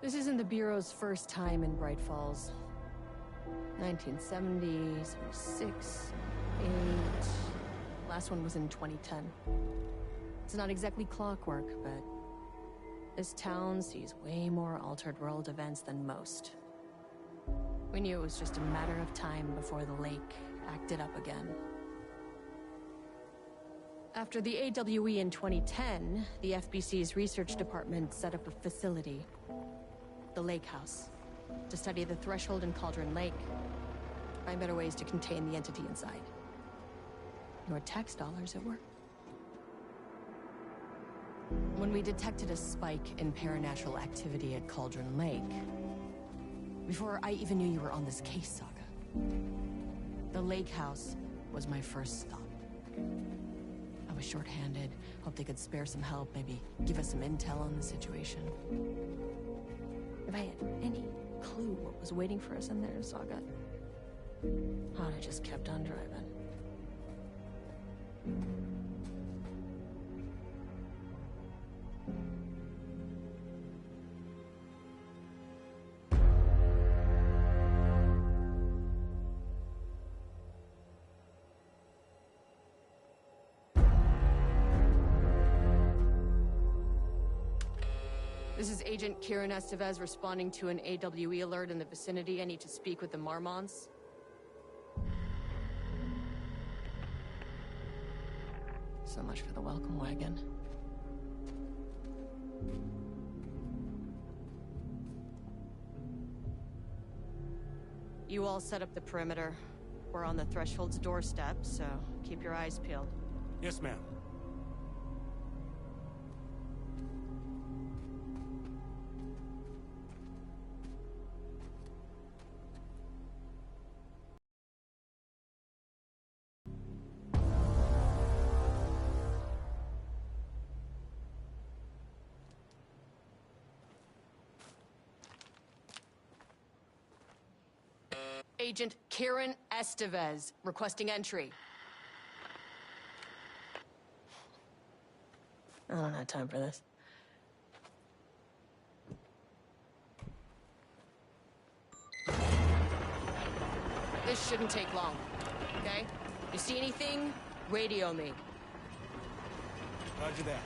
This isn't the Bureau's first time in Bright Falls. 1970, 76, 8... Last one was in 2010. It's not exactly clockwork, but this town sees way more altered world events than most. We knew it was just a matter of time before the lake acted up again. After the AWE in 2010, the FBC's research department set up a facility, the Lake House, to study the threshold in Cauldron Lake, find better ways to contain the entity inside. Your tax dollars at work. When we detected a spike in paranatural activity at Cauldron Lake, before I even knew you were on this case, Saga, the Lake House was my first stop. I was short-handed, hoped they could spare some help, maybe give us some intel on the situation. If I had any clue what was waiting for us in there, Saga, I'd have just kept on driving. This is Agent Kieran Estevez responding to an AWE alert in the vicinity. I need to speak with the Marmonts. So much for the welcome wagon. You all set up the perimeter. We're on the Threshold's doorstep, so keep your eyes peeled. Yes, ma'am. Agent Kieran Estevez, requesting entry. I don't have time for this. This shouldn't take long, okay? You see anything, radio me. Roger that.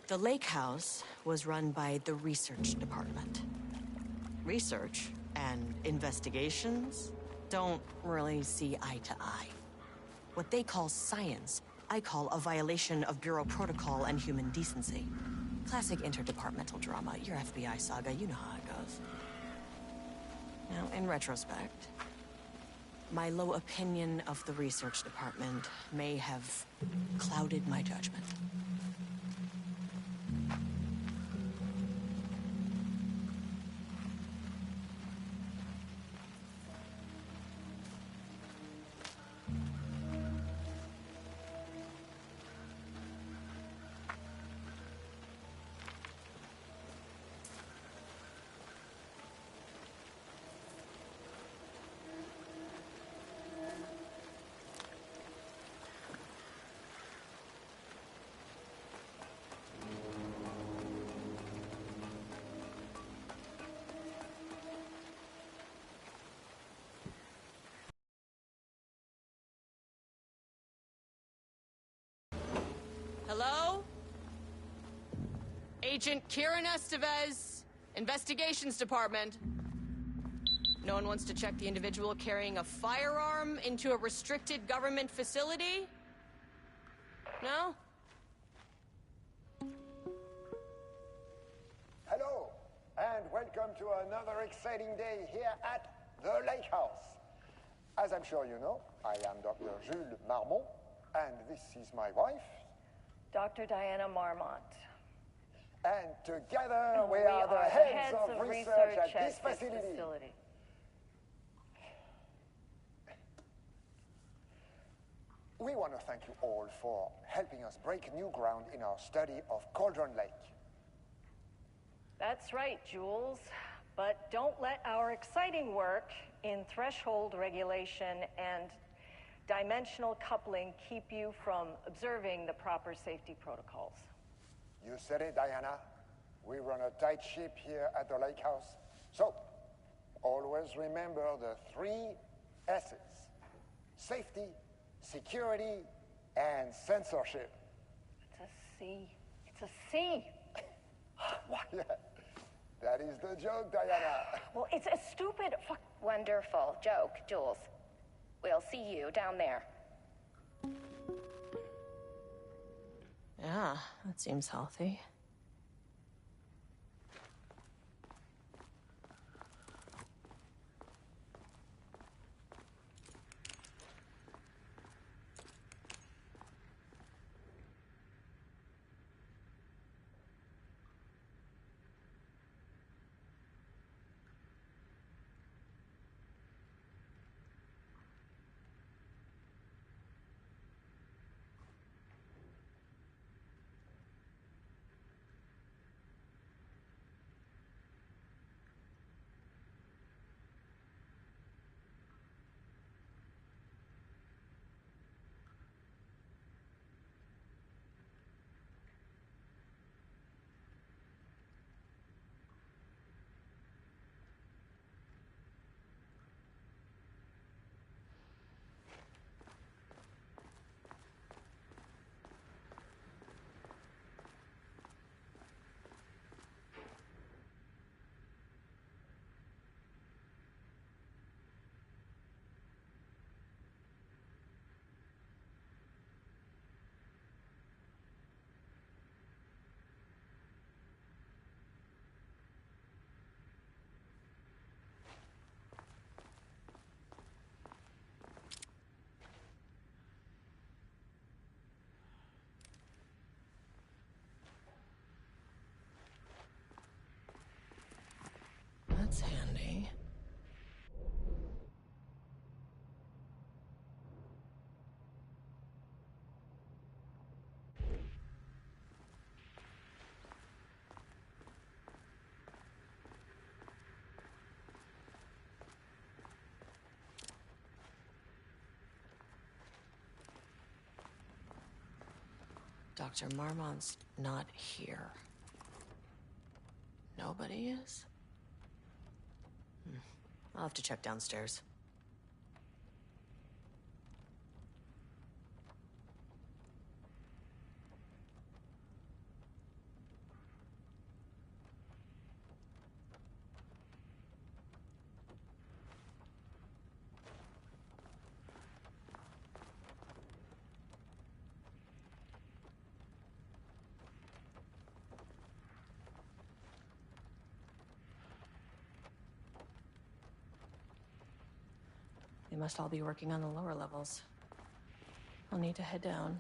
The Lake House was run by the research department. Research and investigations don't really see eye to eye. What they call science, I call a violation of Bureau protocol and human decency. Classic interdepartmental drama. Your FBI saga, you know how it goes. Now, in retrospect, my low opinion of the research department may have clouded my judgment. Hello? Agent Kieran Estevez, Investigations Department. No one wants to check the individual carrying a firearm into a restricted government facility? No? Hello, and welcome to another exciting day here at the Lake House. As I'm sure you know, I am Dr. Jules Marmont, and this is my wife, Dr. Diana Marmont. And together we are the heads of research at this facility. We want to thank you all for helping us break new ground in our study of Cauldron Lake. That's right, Jules. But don't let our exciting work in threshold regulation and dimensional coupling keep you from observing the proper safety protocols. You said it, Diana. We run a tight ship here at the lake house. So, always remember the 3 S's. Safety, security, and censorship. It's a C. It's a C. Yeah, that is the joke, Diana. Well, it's a stupid fuck. Wonderful joke, Jules. We'll see you down there. Yeah, that seems healthy. That's handy. Dr. Marmont's not here. Nobody is? I'll have to check downstairs. They must all be working on the lower levels. I'll need to head down.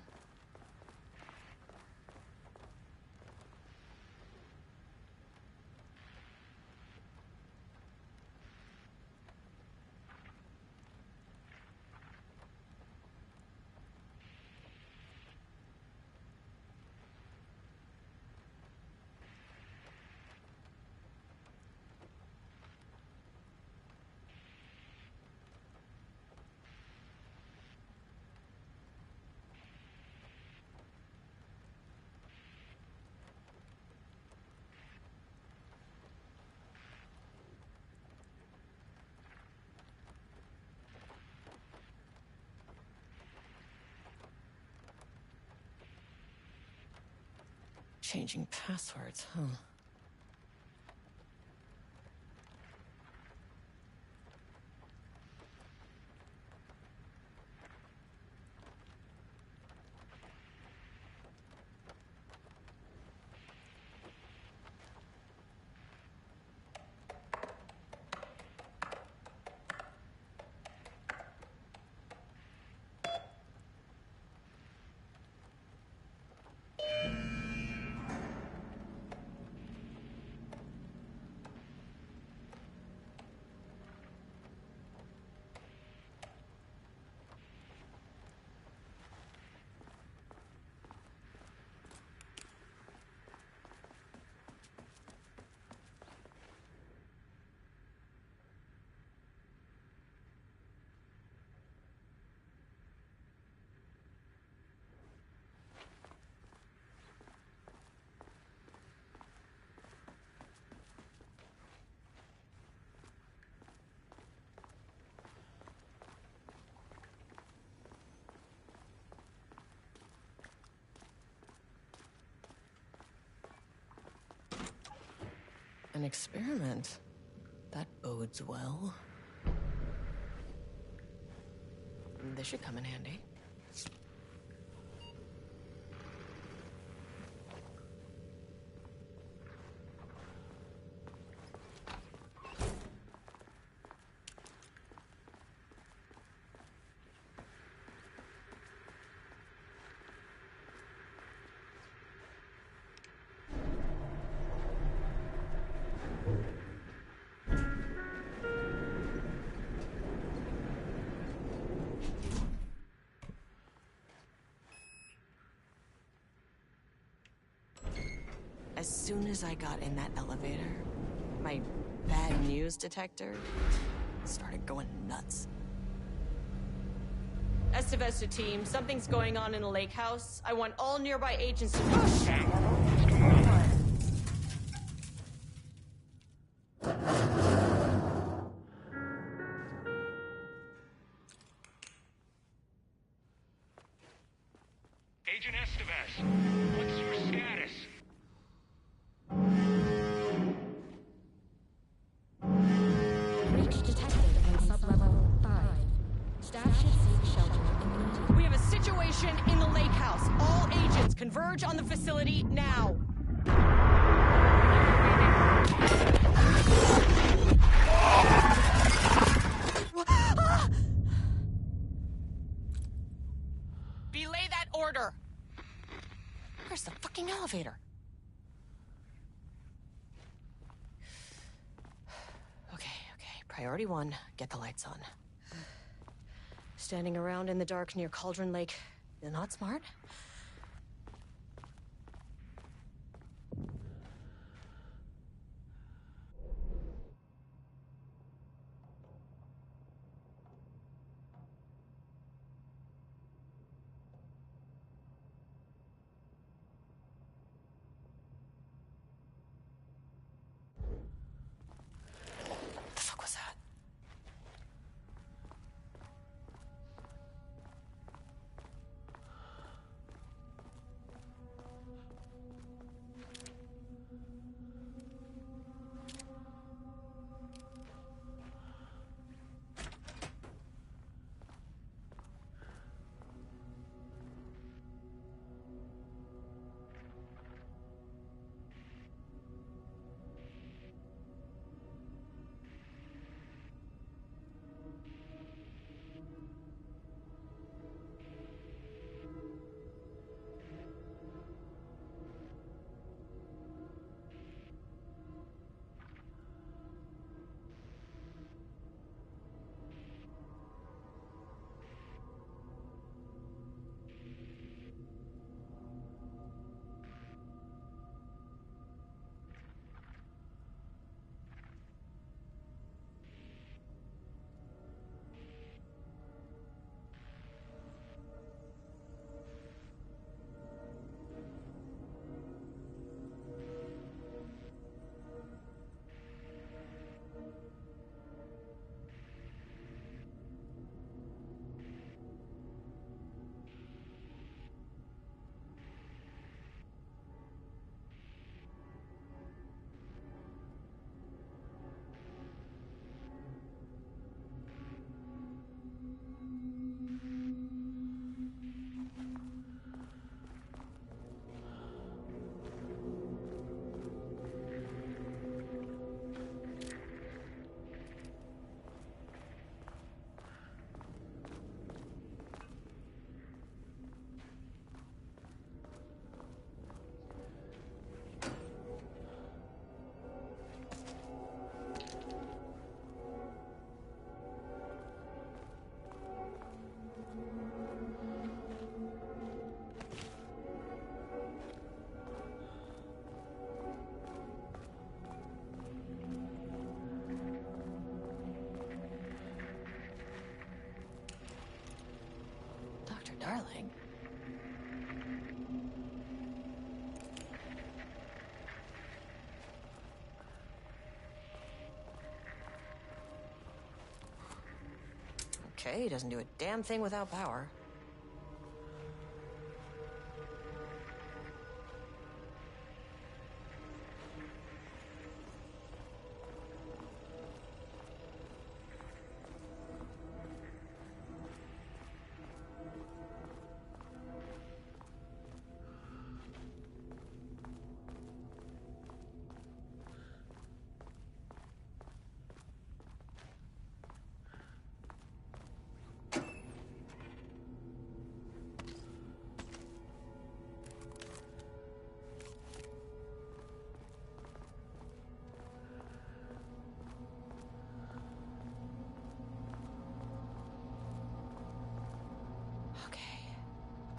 Changing passwords, huh? An experiment. That bodes well. This should come in handy. As soon as I got in that elevator, my bad news detector started going nuts. Estevez team, something's going on in the lake house. I want all nearby agents to push. Agent Estevez, what's your status? Breach detected on sublevel 5. Staff should seek shelter immediately. We have a situation in the lake house. All agents converge on the facility now. Belay that order. Where's the fucking elevator? Okay. Priority 1, get the lights on. Standing around in the dark near Cauldron Lake, not smart. What the fuck was that? Darling. Okay, he doesn't do a damn thing without power.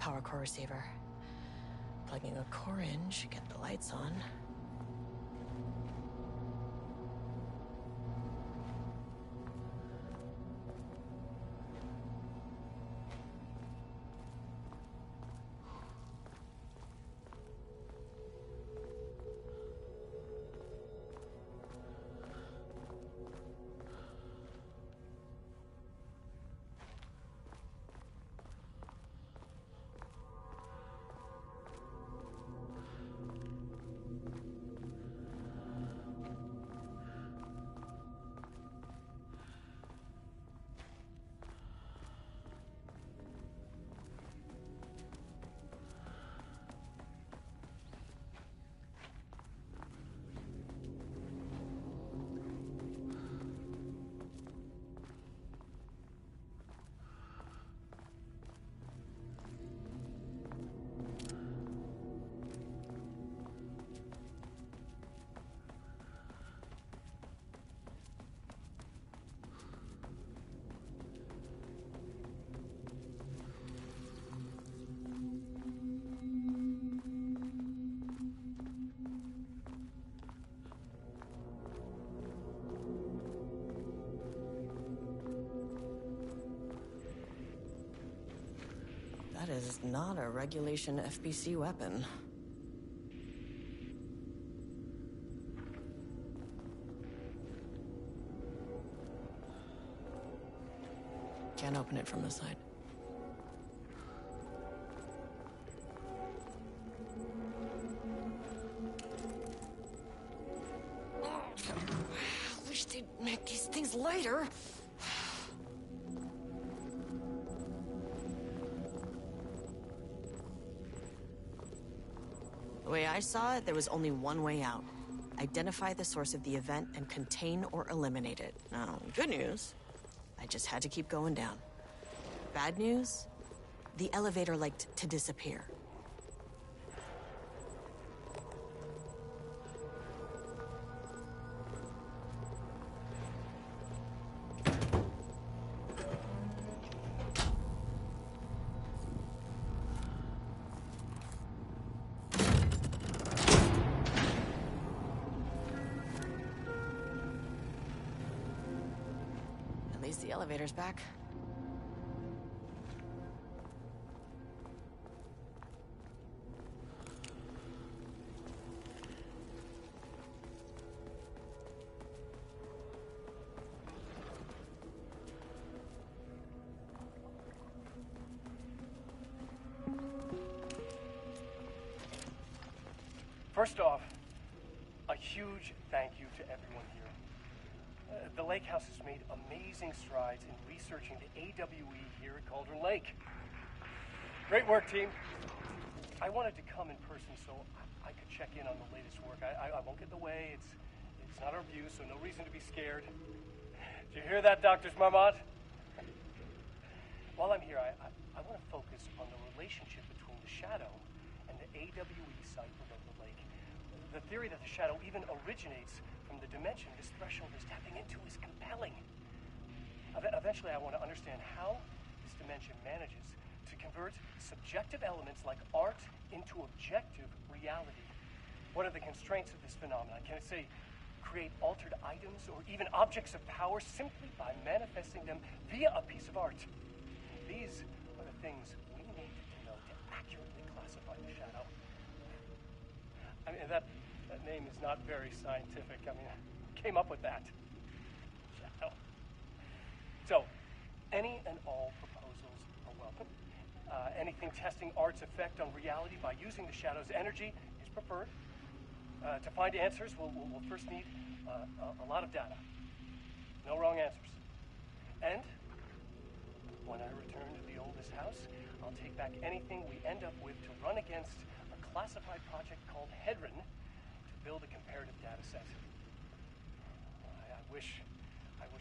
power core receiver. Plugging a core in should get the lights on. That is not a regulation FBC weapon. Can't open it from the side. I wish they'd make these things lighter. The way I saw it, there was only one way out. Identify the source of the event and contain or eliminate it. Now, good news, I just had to keep going down. Bad news, the elevator liked to disappear. At least the elevator's back. First off, a huge thank you to everyone here. The Lake House has made amazing strides in researching the AWE here at Cauldron Lake. Great work, team. I wanted to come in person so I could check in on the latest work. I won't get in the way. It's not our view, so no reason to be scared. Did you hear that, Dr. Marmot? While I'm here, I want to focus on the relationship between the Shadow and the AWE site below the lake. The theory that the Shadow even originates from the dimension this threshold is tapping into is compelling. Eventually, I want to understand how this dimension manages to convert subjective elements like art into objective reality. What are the constraints of this phenomenon? Can it, say, create altered items or even objects of power simply by manifesting them via a piece of art? These are the things we need to know to accurately classify the Shadow. I mean, that name is not very scientific. I mean, I came up with that. Shadow. So, any and all proposals are welcome. Anything testing art's effect on reality by using the Shadow's energy is preferred. To find answers, we'll first need a lot of data. No wrong answers. And when I return to the oldest house, I'll take back anything we end up with to run against a classified project called Hedron to build a comparative data set. I wish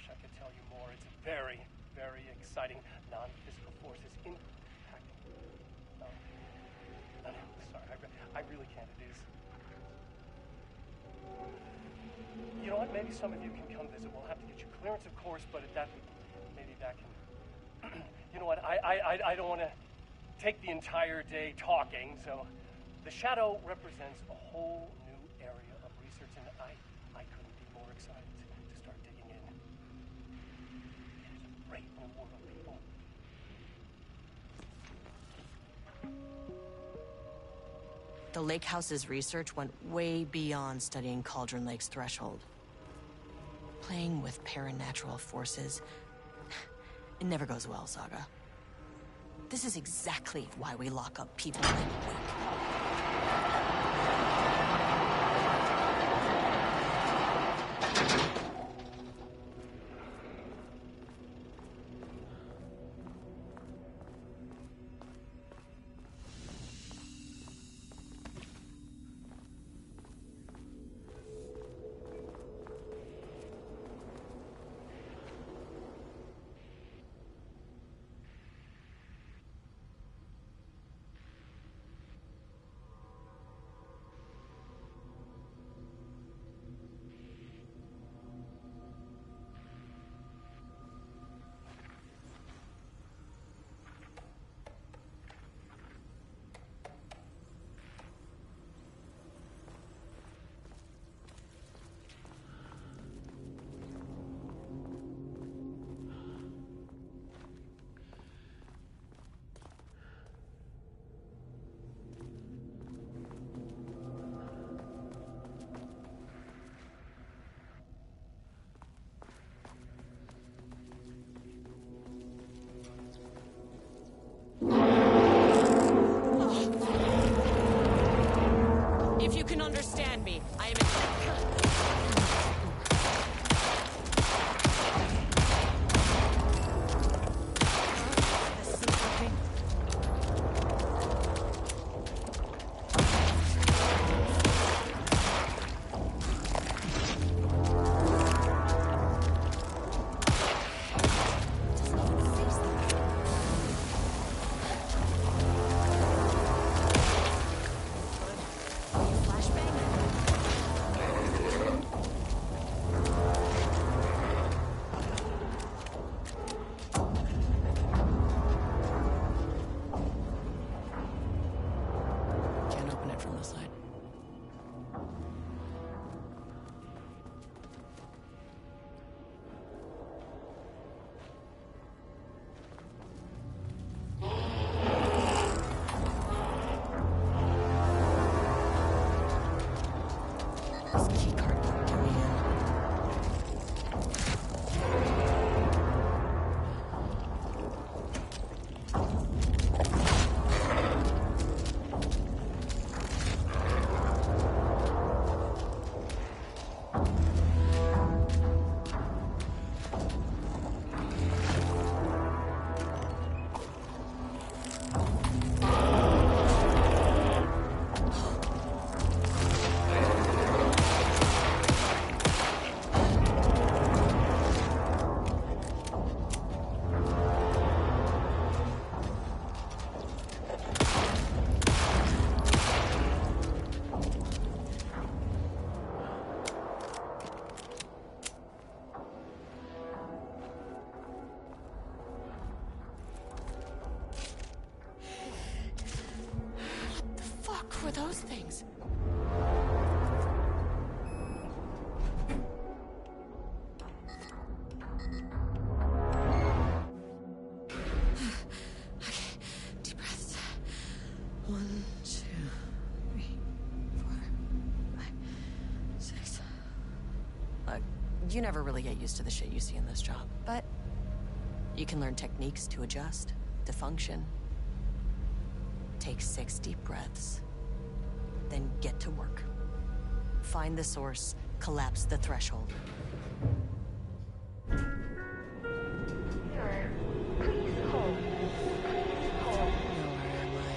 I could tell you more. It's very, very exciting. Non-physical forces impacting. Sorry, I really can't. It is. You know what? Maybe some of you can come visit. We'll have to get you clearance, of course, but maybe that can. You know what? I don't want to take the entire day talking, so the Shadow represents a whole new area of research, and I couldn't be more excited to start digging in. It is a great new world, people. The Lake House's research went way beyond studying Cauldron Lake's threshold. Playing with paranatural forces, it never goes well, Saga. This is exactly why we lock up people like Wake. If you can understand me, I am were those things? Okay, deep breaths. 1, 2, 3, 4, 5, 6. Look, you never really get used to the shit you see in this job, but you can learn techniques to adjust, to function. Take 6 deep breaths. Then get to work. Find the source, collapse the threshold. Sir, please hold. Please hold. Where am I?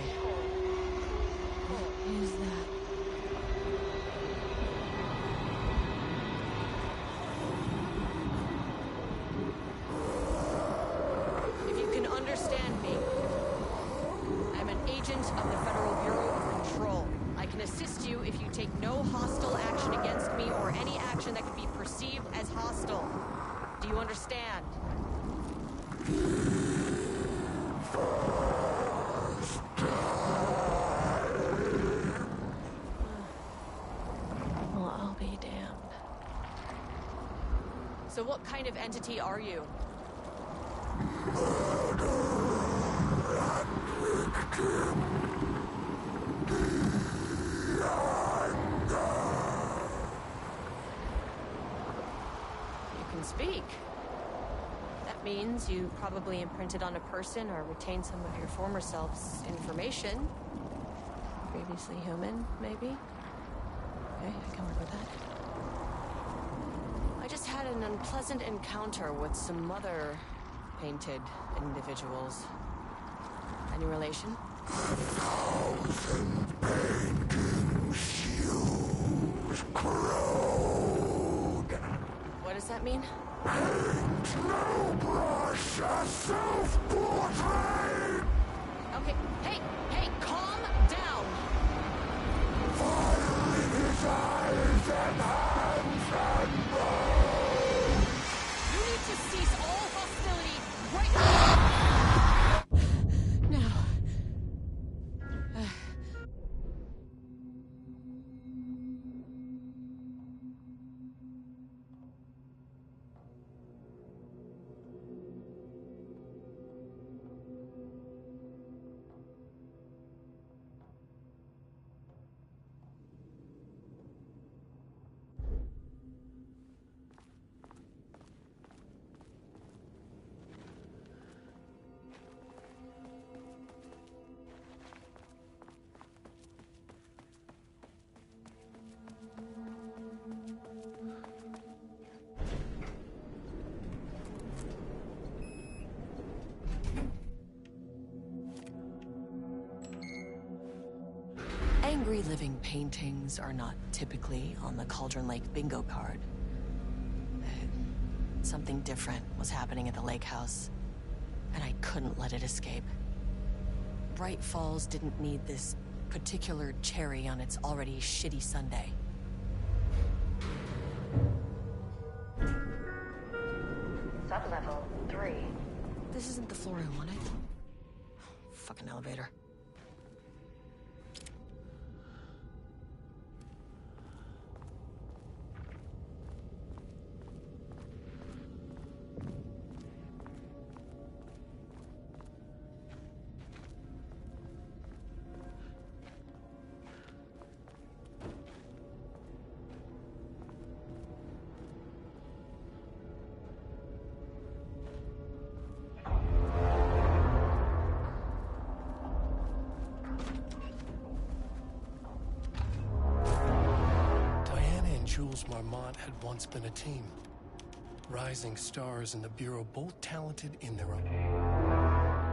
What is that? If you can understand me, I'm an agent of the Federal Bureau of Control. I can assist you if you take no hostile action against me or any action that could be perceived as hostile. Do you understand? So what kind of entity are you? You can speak. That means you probably imprinted on a person or retained some of your former self's information. Previously human, maybe? Okay, I can work with that. I just had an unpleasant encounter with some other painted individuals. Any relation? 1,000 painting shoes crowed. What does that mean? Paint no brush, a self-portrait. Okay, hey, calm down! Fire in his eyes and hands and bones. You need to cease all hostility right now! Angry living paintings are not typically on the Cauldron Lake bingo card. Something different was happening at the lake house, and I couldn't let it escape. Bright Falls didn't need this particular cherry on its already shitty sundae. Sublevel 3. This isn't the floor I wanted. Fucking elevator. Jules Marmont had once been a team. Rising stars in the Bureau, both talented in their own.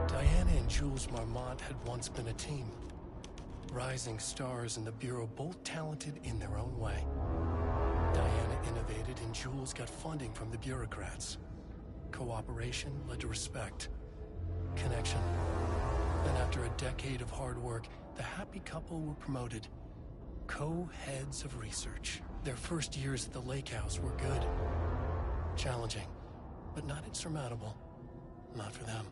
Diana and Jules Marmont had once been a team. Rising stars in the Bureau, both talented in their own way. Diana innovated and Jules got funding from the bureaucrats. Cooperation led to respect. Connection. And after a decade of hard work, the happy couple were promoted. Co-heads of research. Their first years at the lake house were good. Challenging, but not insurmountable. Not for them.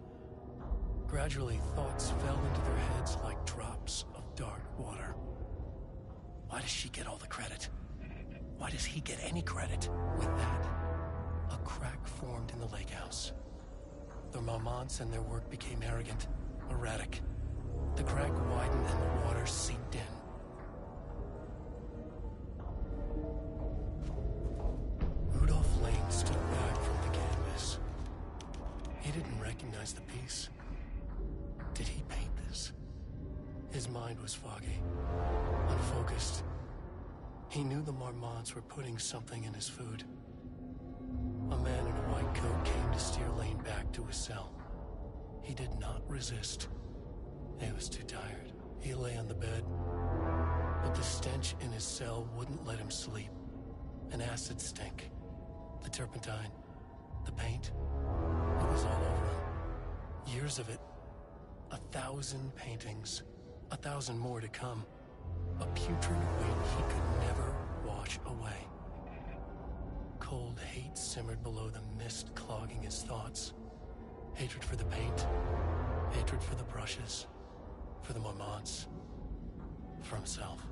Gradually, thoughts fell into their heads like drops of dark water. Why does she get all the credit? Why does he get any credit? With that, a crack formed in the lake house. The Marmonts and their work became arrogant, erratic. The crack widened and the water seeped in. Rudolph Lane stood back from the canvas. He didn't recognize the piece. Did he paint this? His mind was foggy, unfocused. He knew the Marmonts were putting something in his food. A man in a white coat came to steer Lane back to his cell. He did not resist. He was too tired. He lay on the bed, but the stench in his cell wouldn't let him sleep. An acid stink. The turpentine. The paint. It was all over him. Years of it. 1,000 paintings. 1,000 more to come. A putrid weight he could never wash away. Cold hate simmered below the mist clogging his thoughts. Hatred for the paint. Hatred for the brushes. For the Marmonts. For himself.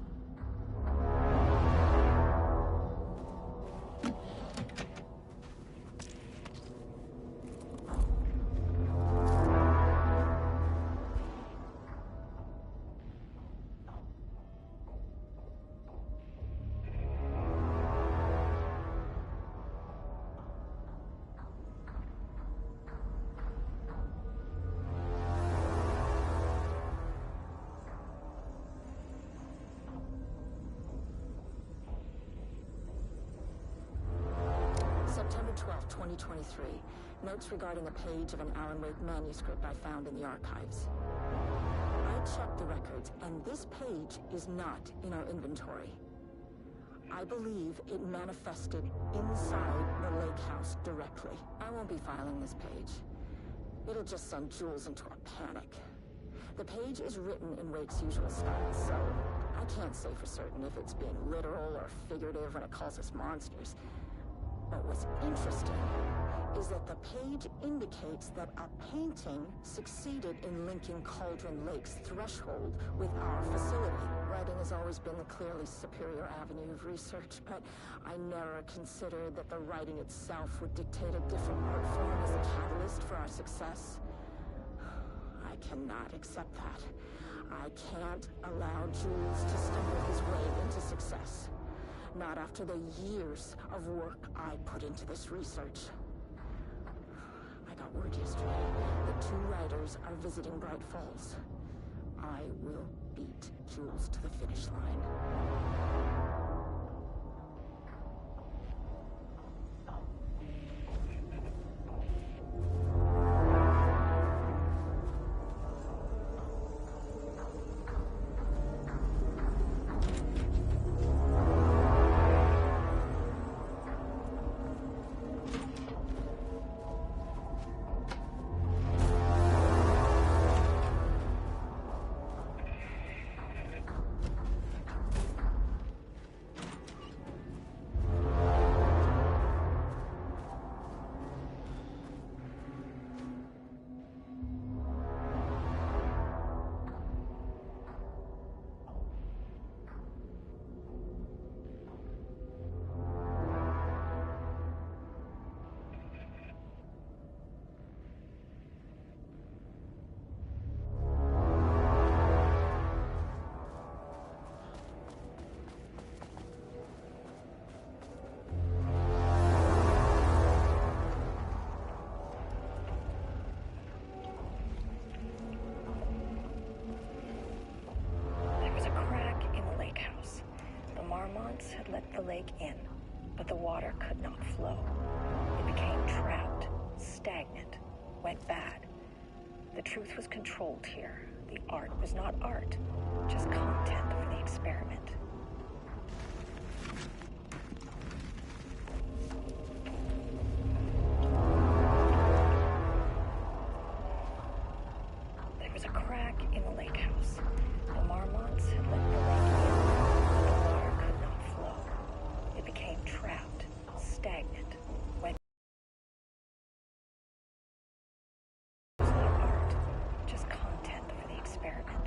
12, 2023. Notes regarding a page of an Alan Wake manuscript I found in the archives. I checked the records, and this page is not in our inventory. I believe it manifested inside the lake house directly. I won't be filing this page. It'll just send Jules into a panic. The page is written in Wake's usual style, so I can't say for certain if it's being literal or figurative when it calls us monsters. But what's interesting is that the page indicates that a painting succeeded in linking Cauldron Lake's threshold with our facility. Writing has always been the clearly superior avenue of research, but I never considered that the writing itself would dictate a different art form as the catalyst for our success. I cannot accept that. I can't allow Jules to stumble his way into success. Not after the years of work I put into this research. I got word yesterday that 2 writers are visiting Bright Falls. I will beat Jules to the finish line. Had let the lake in, but the water could not flow. It became trapped, stagnant, went bad. The truth was controlled here. The art was not art, just content for the experiment. There was a crack in the lake house. The Marmonts had let the lake in. It became trapped, stagnant, went. It was not art, just content for the experiment.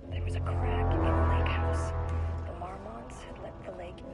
There was a crack in the lake house. The Marmonts had let the lake in.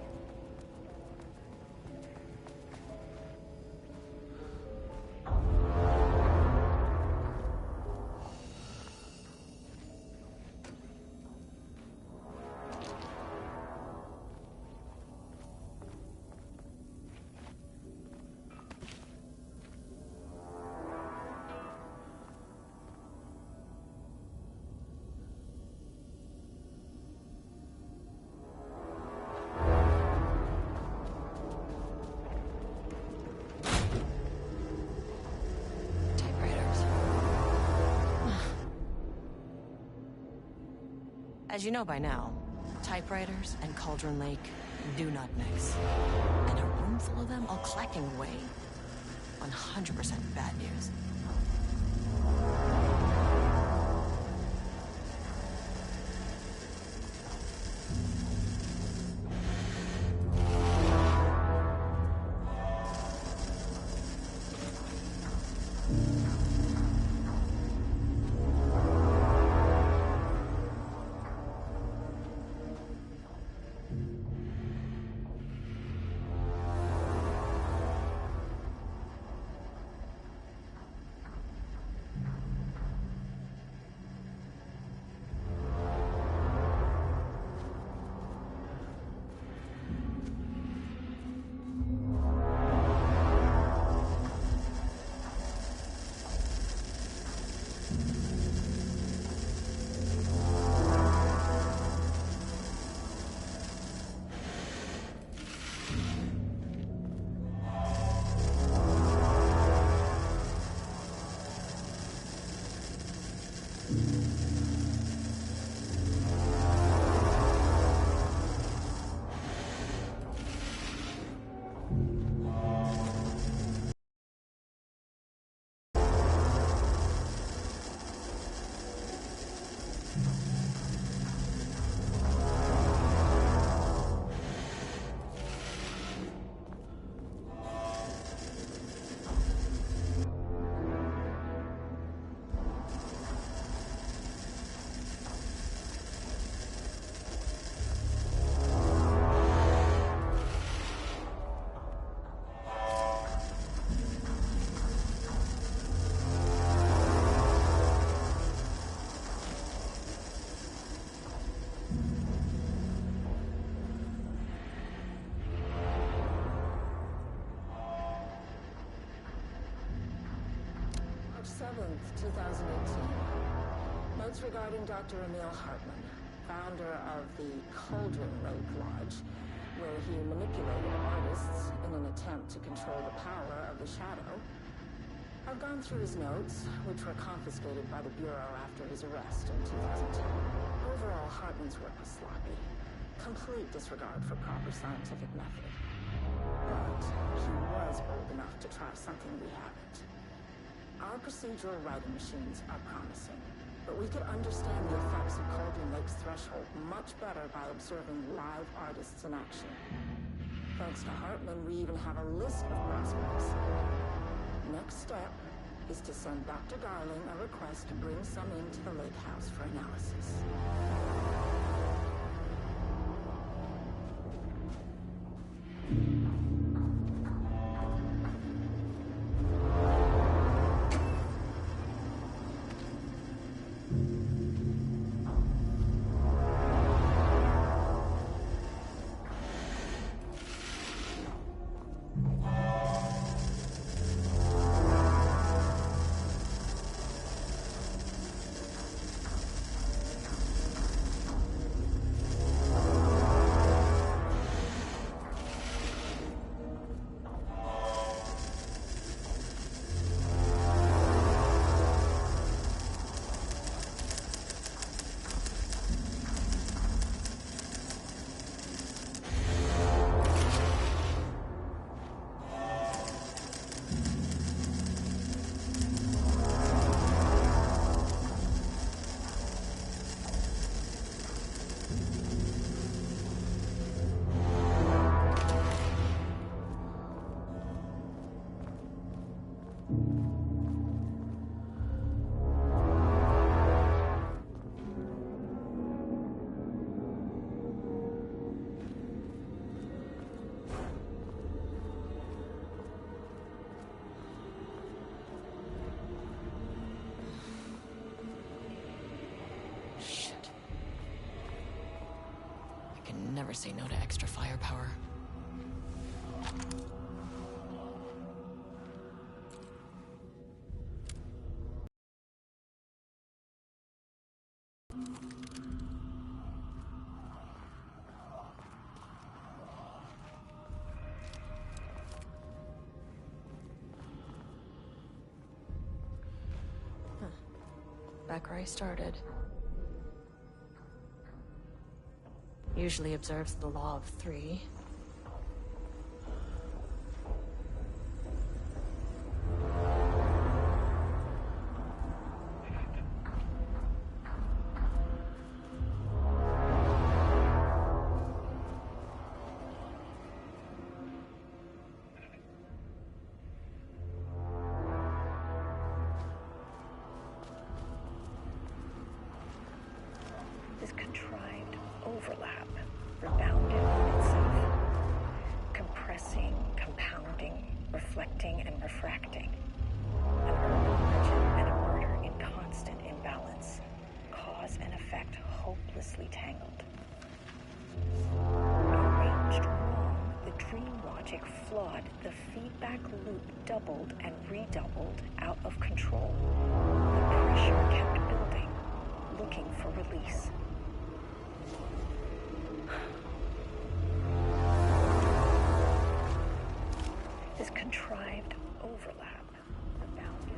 As you know by now, typewriters and Cauldron Lake do not mix. And a room full of them all clacking away. 100% bad news. 7th, 2018. Notes regarding Dr. Emil Hartman, founder of the Cauldron Lake Lodge, where he manipulated artists in an attempt to control the power of the Shadow. I've gone through his notes, which were confiscated by the Bureau after his arrest in 2010. Overall, Hartman's work was sloppy. Complete disregard for proper scientific method. But he was old enough to try something we haven't. Our procedural writing machines are promising, but we could understand the effects of Cauldron Lake's threshold much better by observing live artists in action. Thanks to Hartman, we even have a list of prospects. Next step is to send Dr. Darling a request to bring some into the lake house for analysis. Never say no to extra firepower. Back where I started. Usually observes the law of three. This contrived overlap rebounded on itself, compressing, compounding, reflecting, and refracting. An urban legend and a murder in constant imbalance, cause and effect hopelessly tangled. Arranged wrong, the dream logic flawed, the feedback loop doubled and redoubled out of control. The pressure kept building, looking for release. This contrived overlap rebounded.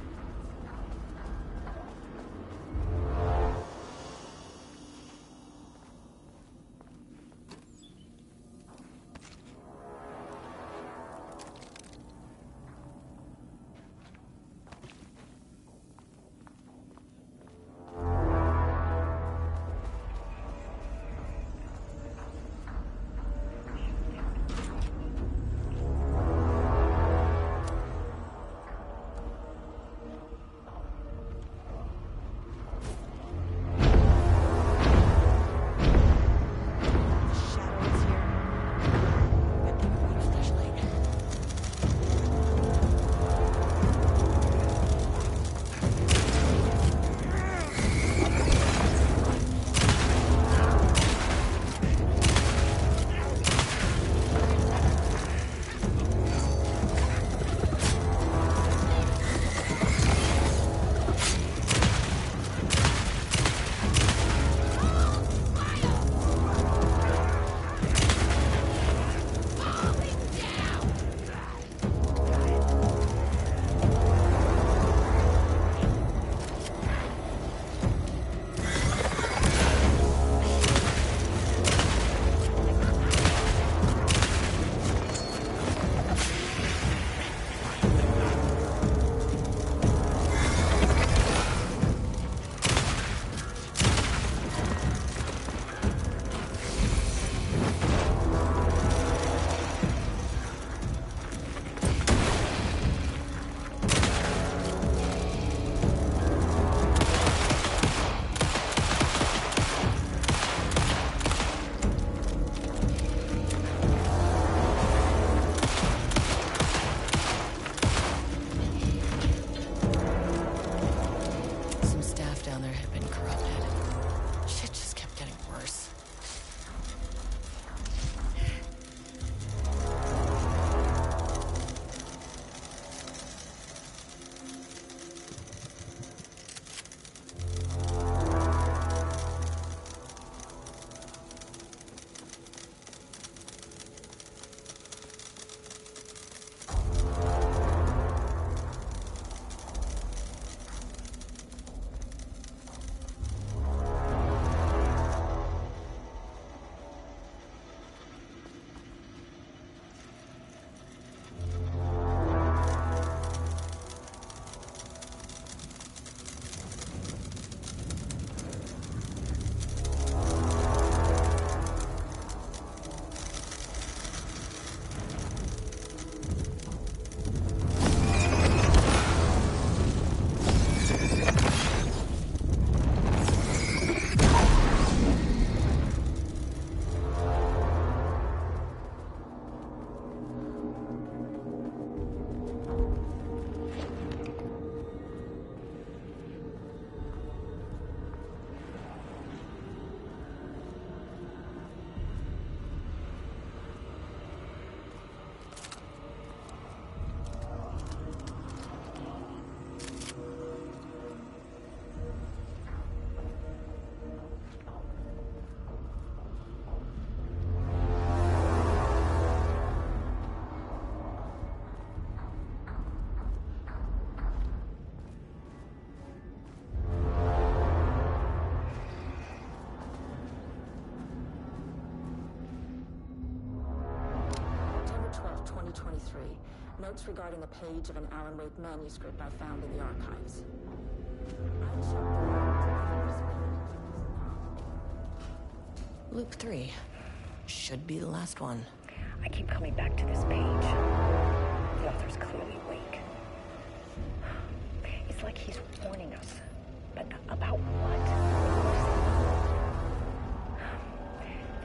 23. Notes regarding the page of an Alan Wake manuscript I found in the archives. I checked Loop 3. Should be the last one. I keep coming back to this page. The author's clearly awake. It's like he's warning us. But about what?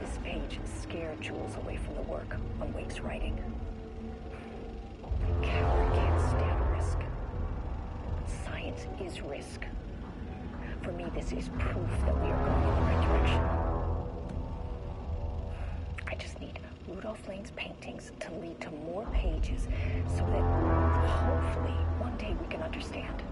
This page scared Jules away from the work on Wake's writing. Coward can't stand risk. Science is risk. For me, this is proof that we are going in the right direction. I just need Rudolph Lane's paintings to lead to more pages so that hopefully one day we can understand.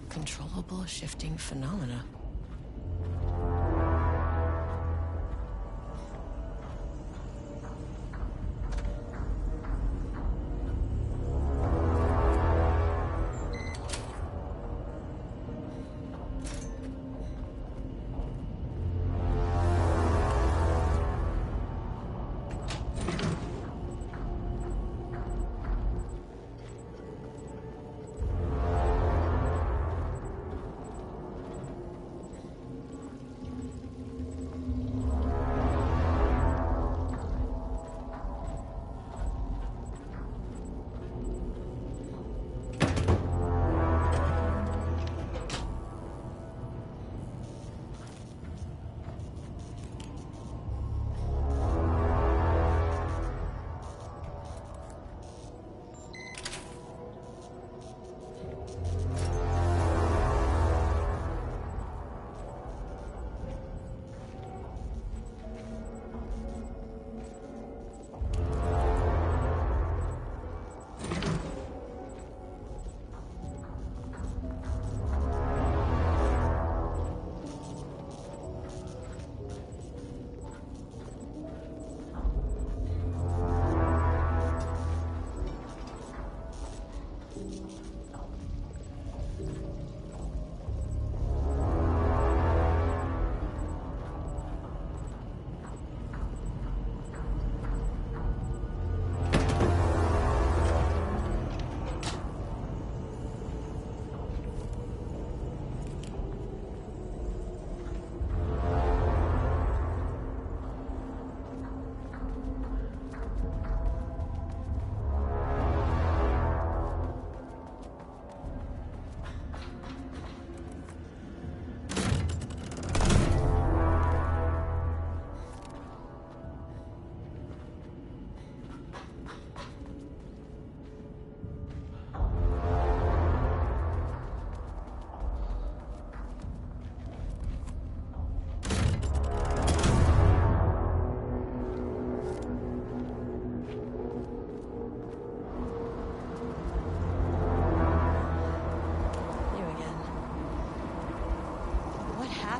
Controllable shifting phenomena.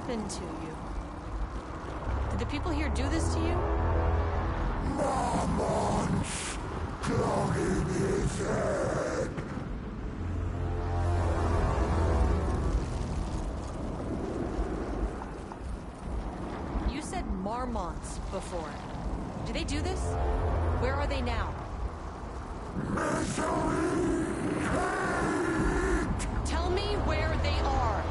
happened to you? Did the people here do this to you? Marmonts clogging his head. You said Marmonts before. Do they do this? Where are they now? Misery! Hate! Tell me where they are.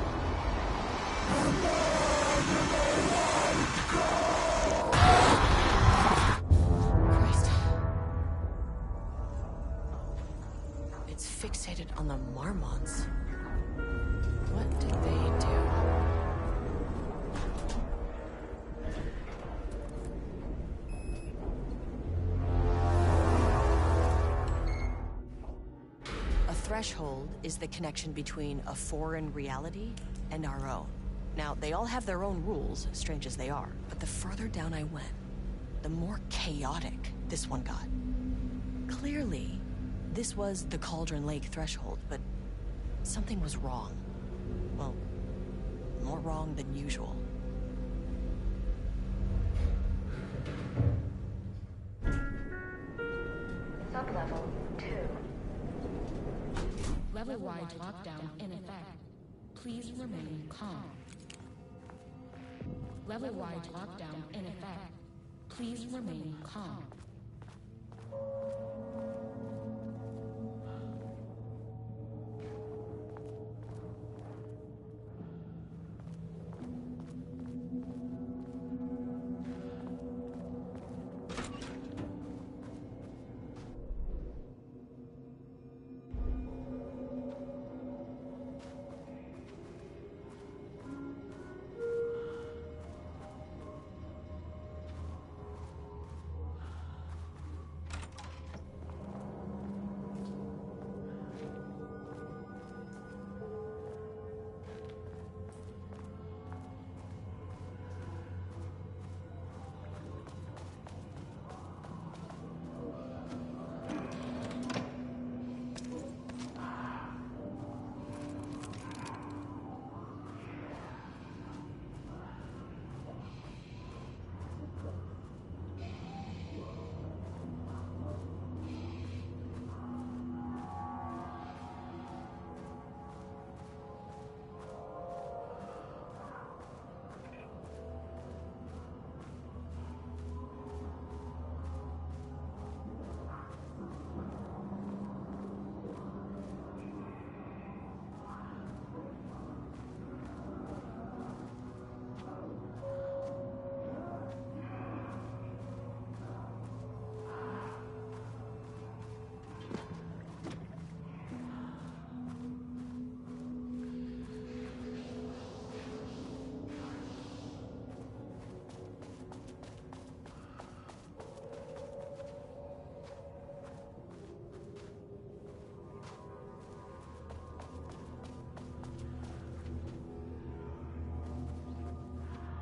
Christ. It's fixated on the Marmonts. What did they do? A threshold is the connection between a foreign reality and our own. Now, they all have their own rules, strange as they are, but the further down I went, the more chaotic this one got. Clearly, this was the Cauldron Lake threshold, but something was wrong. Well, more wrong than usual. Sublevel 2. Level-wide lockdown in effect. Please remain calm. Level-wide lockdown in effect. Please remain calm.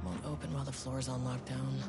Won't open while the floor's on lockdown.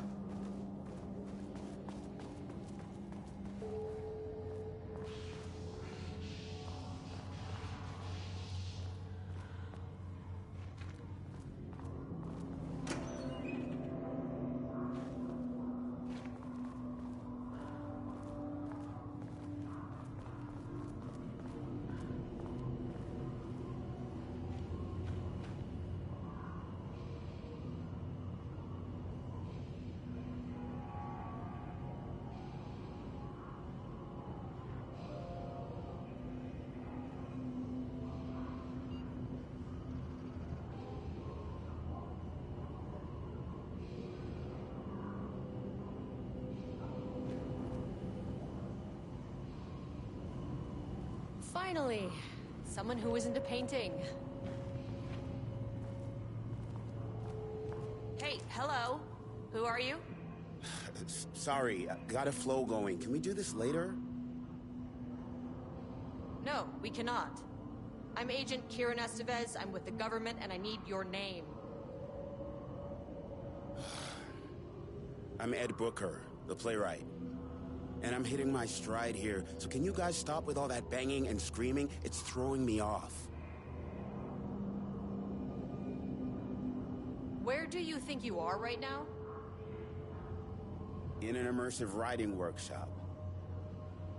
Finally, someone who isn't a painting. Hey, hello. Who are you? Sorry, got a flow going. Can we do this later? No, we cannot. I'm Agent Kieran Estevez. I'm with the government, and I need your name. I'm Ed Brooker, the playwright. And I'm hitting my stride here, so can you guys stop with all that banging and screaming? It's throwing me off. Where do you think you are right now? In an immersive writing workshop.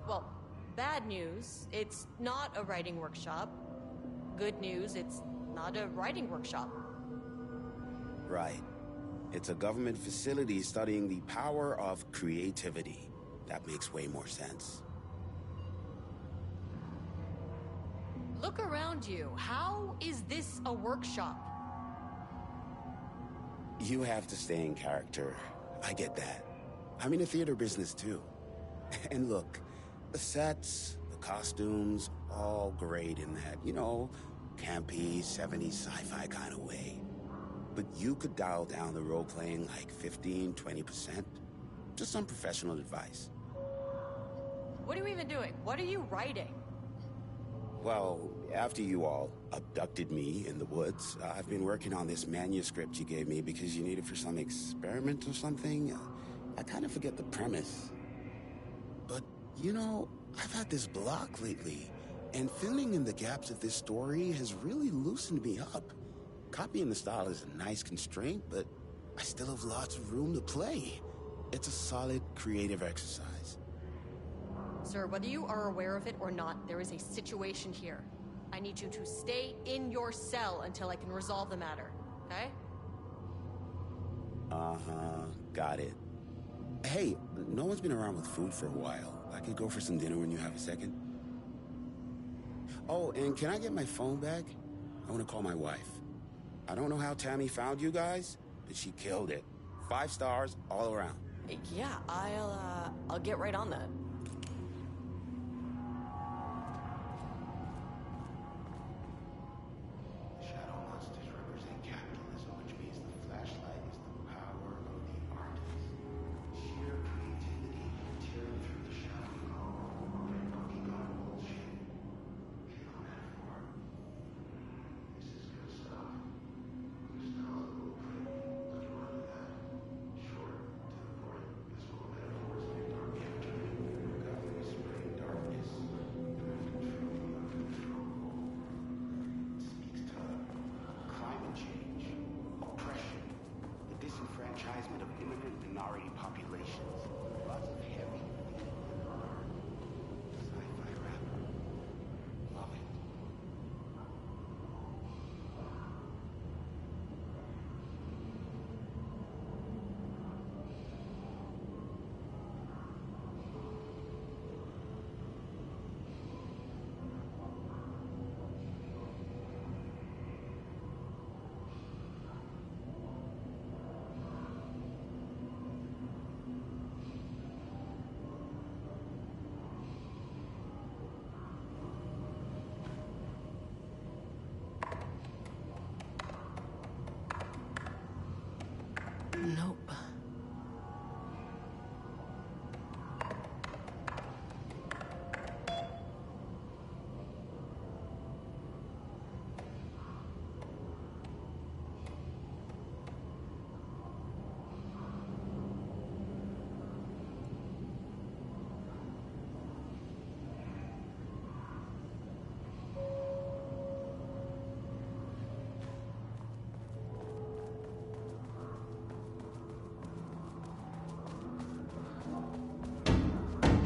Well, bad news, it's not a writing workshop. Good news, it's not a writing workshop. Right. It's a government facility studying the power of creativity. That makes way more sense. Look around you. How is this a workshop? You have to stay in character. I get that. I'm in the theater business too. And look, the sets, the costumes, all great in that, you know, campy, 70s sci-fi kind of way. But you could dial down the role-playing like 15, 20%. Just some professional advice. What are you even doing? What are you writing? Well, after you all abducted me in the woods, I've been working on this manuscript you gave me because you need it for some experiment or something. I kind of forget the premise. But, you know, I've had this block lately, and filling in the gaps of this story has really loosened me up. Copying the style is a nice constraint, but I still have lots of room to play. It's a solid creative exercise. Sir, whether you are aware of it or not, there is a situation here. I need you to stay in your cell until I can resolve the matter, okay? Uh-huh, got it. Hey, no one's been around with food for a while. I could go for some dinner when you have a second. Oh, and can I get my phone back? I want to call my wife. I don't know how Tammy found you guys, but she killed it. 5 stars all around. Yeah, I'll get right on that. Shadow monsters represent capitalism, which means the flashlight is the power of the artist. Sheer creativity tearing through the shadow. Keep on bullshit. Click on that form. This is good stuff. Good style blueprint. Let's run with that. Short, to the point. This will metaphors like dark energy. Government spreading darkness. Drift control the uncontrollable. It speaks to climate change, oppression, the disenfranchisement of immigrant minority populations. Lots of heavy sci-fi rap. Love it. Nope.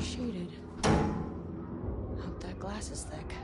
Shaded. Hope that glass is thick.